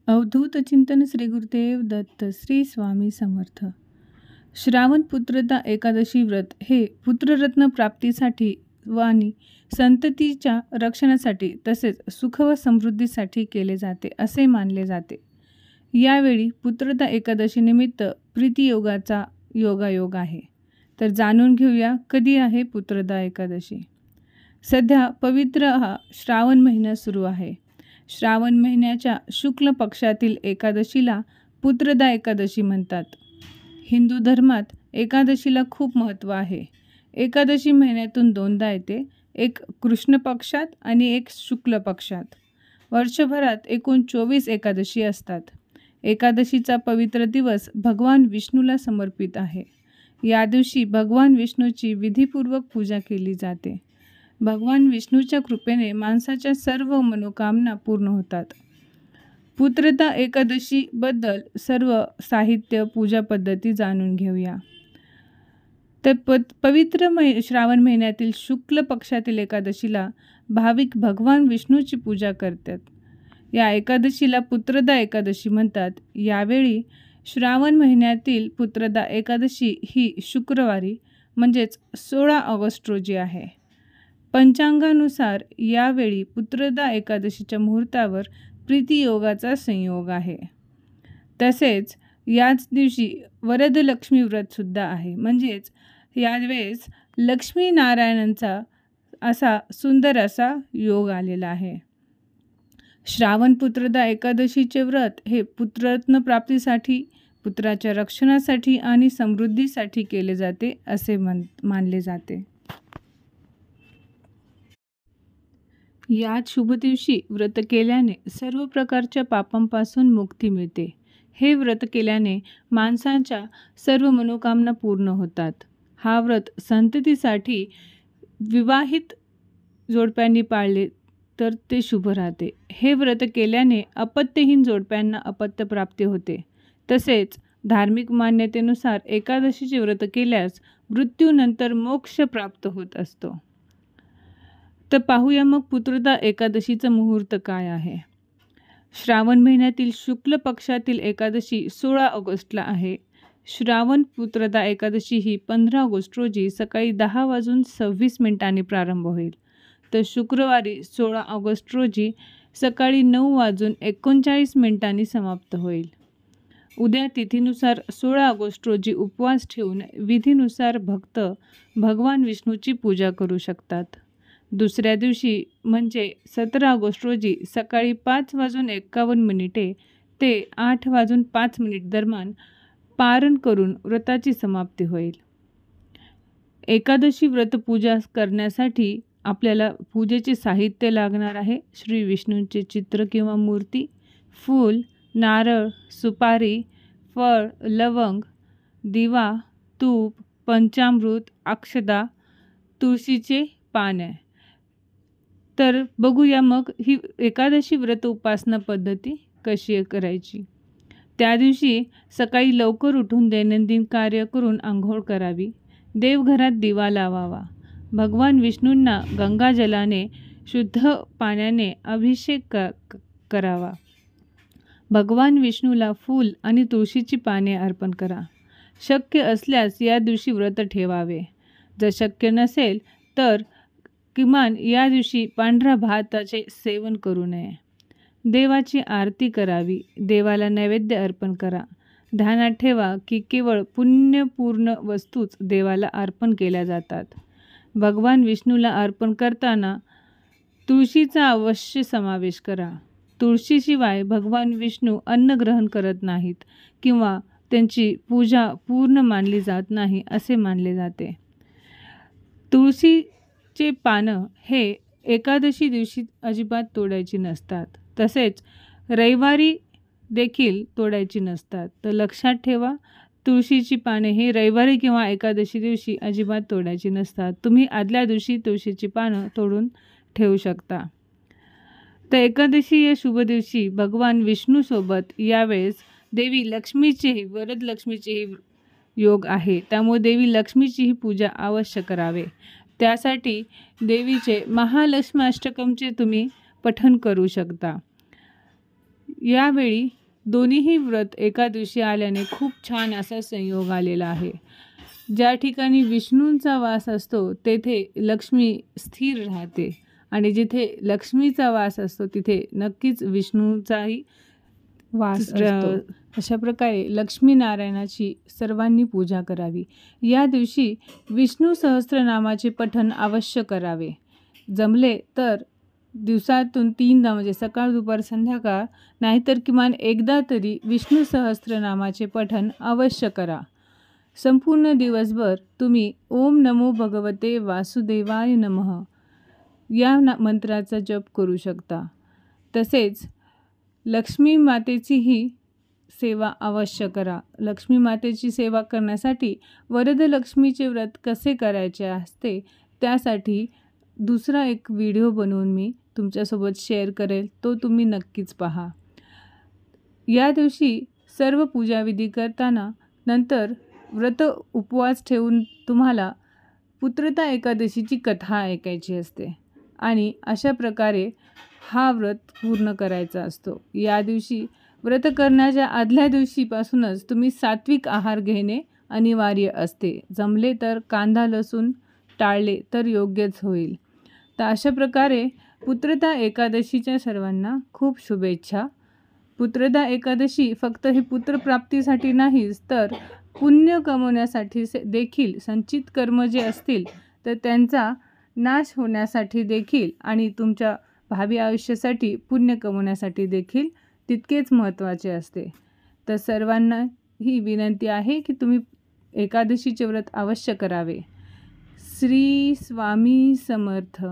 अवधूत चिंतन श्री गुरुदेव दत्त श्री स्वामी समर्थ. श्रावण पुत्रदा एकादशी व्रत हे पुत्ररत्न प्राप्तीसाठी आणि संततीच्या रक्षणासाठी तसेच सुख व समृद्धीसाठी केले जाते असे मानले जाते. यावेळी पुत्रदा एकादशी निमित्त प्रीतियोगाचा योगायोग आहे. तर जाणून घेऊया कधी आहे पुत्रदा एकादशी. सध्या पवित्र हा श्रावण महिना सुरू आहे. श्रावण महिन्याच्या शुक्ल पक्षातील एकादशीला पुत्रदा एकादशी म्हणतात. हिंदू धर्मात एकादशीला खूप महत्त्व आहे. एकादशी महिन्यातून दोनदा येते, एक कृष्ण पक्षात आणि एक शुक्ल पक्षात. वर्षभरात एकूण 24 एकादशी असतात. एकादशीचा पवित्र दिवस भगवान विष्णूला समर्पित आहे. या दिवशी भगवान विष्णूची विधीपूर्वक पूजा केली जाते. भगवान विष्णूच्या कृपेने माणसाच्या सर्व मनोकामना पूर्ण होतात. पुत्रदा एकादशीबद्दल सर्व साहित्य पूजा पद्धती जाणून घेऊया. तर पवित्र श्रावण महिन्यातील शुक्ल पक्षातील एकादशीला भाविक भगवान विष्णूची पूजा करतात. या एकादशीला पुत्रदा एकादशी म्हणतात. यावेळी श्रावण महिन्यातील पुत्रदा एकादशी ही शुक्रवारी म्हणजेच 16 ऑगस्ट रोजी आहे. पंचांगानुसार यावेळी पुत्रदा एकादशीच्या मुहूर्तावर प्रीतियोगाचा संयोग आहे. तसेच याच दिवशी वरदलक्ष्मी व्रतसुद्धा आहे. म्हणजेच यावेळेस लक्ष्मीनारायणांचा असा सुंदर असा योग आलेला आहे. श्रावण पुत्रदा एकादशीचे व्रत हे पुत्ररत्न प्राप्तीसाठी, पुत्राच्या रक्षणासाठी आणि समृद्धीसाठी केले जाते असे मानले जाते. याच शुभ दिवशी व्रत केल्याने सर्व प्रकारच्या पापांपासून मुक्ती मिळते. हे व्रत केल्याने माणसांच्या सर्व मनोकामना पूर्ण होतात. हा व्रत संततीसाठी विवाहित जोडप्यांनी पाळले तर ते शुभ राहते. हे व्रत केल्याने अपत्यहीन जोडप्यांना अपत्य प्राप्ती होते. तसेच धार्मिक मान्यतेनुसार एकादशीचे व्रत केल्यास मृत्यूनंतर मोक्ष प्राप्त होत असतो. तर पाहूया मग पुत्रदा एकादशीचा मुहूर्त काय आहे. श्रावण महिन्यातील शुक्ल पक्षातील एकादशी 16 ऑगस्टला आहे. श्रावण पुत्रदा एकादशी ही 15 ऑगस्ट रोजी सकाळी 10:26 प्रारंभ होईल. तर शुक्रवारी 16 ऑगस्ट रोजी सकाळी 9:39 समाप्त होईल. उद्या तिथीनुसार 16 ऑगस्ट रोजी उपवास ठेवून विधीनुसार भक्त भगवान विष्णूची पूजा करू शकतात. दुसऱ्या दिवशी म्हणजे 17 ऑगस्ट रोजी सकाळी 5:51 ते 8:05 दरम्यान पारण करून व्रताची समाप्ती होईल. एकादशी व्रत पूजा करण्यासाठी आपल्याला पूजेचे साहित्य लागणार आहे. श्री विष्णूंचे चित्र किंवा मूर्ती, फूल, नारळ, सुपारी, फळ, लवंग, दिवा, तूप, पंचामृत, अक्षता, तुळशीचे पाने. तर बघूया मग ही एकादशी व्रत उपासना पद्धती कशी करायची. त्या दिवशी सकाळी लवकर उठून दैनंदिन कार्य करून आंघोळ करावी. देवघरात दिवा लावावा. भगवान विष्णूंना गंगाजलाने शुद्ध पाण्याने अभिषेक करावा. भगवान विष्णूला फूल आणि तुळशीची पाने अर्पण करा. शक्य असल्यास या दिवशी व्रत ठेवावे. जर शक्य नसेल तर किमान या दिवशी पांढऱ्या भाताचे सेवन करू नये. देवाची आरती करावी. देवाला नैवेद्य अर्पण करा. ध्यानात ठेवा की केवळ पुण्यपूर्ण वस्तूच देवाला अर्पण केल्या जातात. भगवान विष्णूला अर्पण करताना तुळशीचा अवश्य समावेश करा. तुळशीशिवाय भगवान विष्णू अन्न ग्रहण करत नाहीत किंवा त्यांची पूजा पूर्ण मानली जात नाही असे मानले जाते. तुळशीचे पानं हे एकादशी दिवशी अजिबात तोडायची नसतात. तसेच रविवारी देखील तोडायची नसतात. तर लक्षात ठेवा, तुळशीची पाने हे रविवारी किंवा एकादशी दिवशी अजिबात तोडायची नसतात. तुम्ही आदल्या दिवशी तुळशीची पानं तोडून ठेवू शकता. तर एकादशी या शुभ दिवशी भगवान विष्णूसोबत यावेळेस देवी लक्ष्मीचेही वरदलक्ष्मीचेही योग आहे. त्यामुळे देवी लक्ष्मीचीही पूजा अवश्य करावे. त्यासाठी देवीचे महालक्ष्मी अष्टकमचे तुम्ही पठण करू शकता. यावेळी दोन्हीही व्रत एका दिवशी आल्याने खूप छान असा संयोग आलेला आहे. ज्या ठिकाणी विष्णूंचा वास असतो तेथे लक्ष्मी स्थिर राहते आणि जिथे लक्ष्मीचा वास असतो तिथे नक्कीच विष्णूचाही वास असतो. अशा प्रकारे लक्ष्मीनारायणाची सर्वांनी पूजा करावी. या दिवशी विष्णू सहस्त्रनामाचे पठण अवश्य करावे. जमले तर दिवसातून 3दा म्हणजे सकाळ, दुपार, संध्याकाळ नाहीतर किमान एकदा तरी विष्णू सहस्त्रनामाचे पठण अवश्य करा. संपूर्ण दिवसभर तुम्ही ओम नमो भगवते वासुदेवाय नमः या मंत्राचा जप करू शकता. तसेच लक्ष्मी मातेचीही सेवा अवश्य करा. लक्ष्मी मातेची सेवा करण्यासाठी वरदलक्ष्मीचे व्रत कसे करायचे असते त्यासाठी दुसरा एक व्हिडिओ बनवून मी तुमच्यासोबत शेअर करेल, तो तुम्ही नक्कीच पहा. या दिवशी सर्व पूजाविधी करताना नंतर व्रत उपवास ठेवून तुम्हाला पुत्रदा एकादशीची कथा ऐकायची असते आणि अशा प्रकारे हा व्रत पूर्ण करायचा असतो. या दिवशी व्रत करण्याच्या आदल्या दिवशीपासूनच तुम्ही सात्विक आहार घेणे अनिवार्य असते. जमले तर कांदा लसूण टाळले तर योग्यच होईल. तर अशा प्रकारे पुत्रदा एकादशीच्या सर्वांना खूप शुभेच्छा. पुत्रदा एकादशी फक्त ही पुत्रप्राप्तीसाठी नाहीच तर पुण्य कमवण्यासाठी देखील, संचित कर्म जे असतील तर त्यांचा नाश होण्यासाठी देखील आणि तुमच्या भावी आयुष्यासाठी पुण्य कमवण्यासाठी देखील तितकेच महत्त्वाचे असते. तर सर्वांना ही विनंती आहे की तुम्ही एकादशीचे व्रत अवश्य करावे. श्री स्वामी समर्थ.